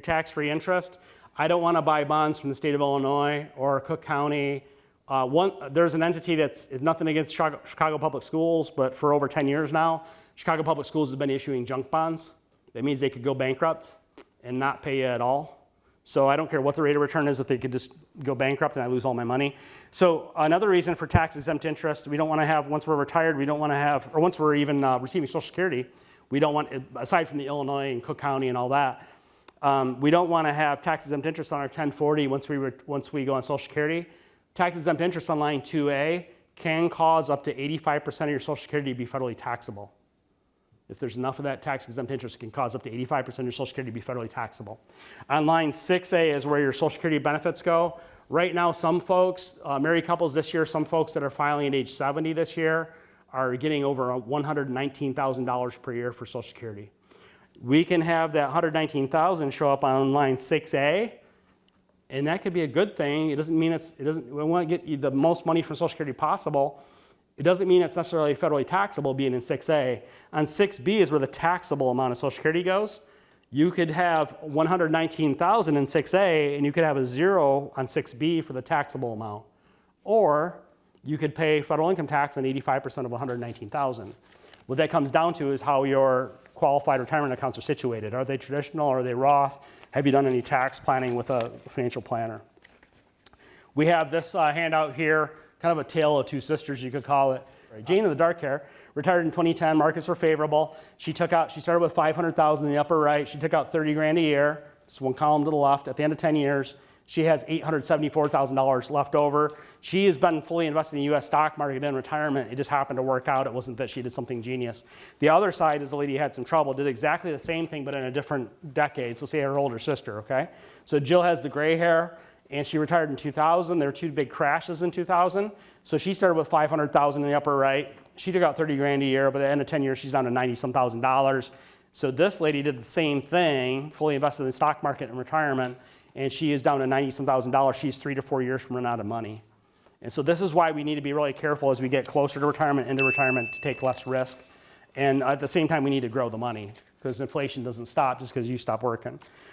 tax-free interest. I don't want to buy bonds from the state of Illinois or Cook County. There's an entity that's nothing against Chicago Public Schools, but for over 10 years now, Chicago Public Schools has been issuing junk bonds. That means they could go bankrupt and not pay you at all. So I don't care what the rate of return is if they could just go bankrupt and I lose all my money. So another reason for tax-exempt interest, we don't want to have, once we're retired, we don't want to have, or once we're even receiving Social Security, we don't want, aside from the Illinois and Cook County and all that, we don't want to have tax-exempt interest on our 1040 once we go on Social Security. Tax-exempt interest on line 2A can cause up to 85% of your Social Security to be federally taxable. If there's enough of that tax-exempt interest, it can cause up to 85% of your Social Security to be federally taxable. On line 6A is where your Social Security benefits go. Right now, some folks, married couples this year, some folks that are filing at age 70 this year are getting over $119,000 per year for Social Security. We can have that $119,000 show up on line 6A, and that could be a good thing. It doesn't mean we want to get you the most money from Social Security possible. It doesn't mean it's necessarily federally taxable being in 6A. On 6B is where the taxable amount of Social Security goes. You could have $119,000 in 6A, and you could have a 0 on 6B for the taxable amount. Or you could pay federal income tax on 85% of $119,000. What that comes down to is how your qualified retirement accounts are situated. Are they traditional? Are they Roth? Have you done any tax planning with a financial planner? We have this handout here, kind of a tale of two sisters, you could call it. Jane in the dark hair, retired in 2010, markets were favorable. She started with $500,000 in the upper right. She took out 30 grand a year. Just one column to the left. At the end of 10 years, she has $874,000 left over. She has been fully invested in the U.S. stock market in retirement. It just happened to work out. It wasn't that she did something genius. The other side is the lady who had some trouble, did exactly the same thing, but in a different decade. So say her older sister, okay? So Jill has the gray hair, and she retired in 2000. There were two big crashes in 2000. So she started with $500,000 in the upper right. She took out 30 grand a year, but at the end of 10 years, she's down to 90-some thousand. So this lady did the same thing, fully invested in the stock market and retirement, and she is down to 90-some thousand. She's 3 to 4 years from running out of money. And so this is why we need to be really careful as we get closer to retirement, into retirement, to take less risk. And at the same time, we need to grow the money because inflation doesn't stop just because you stop working.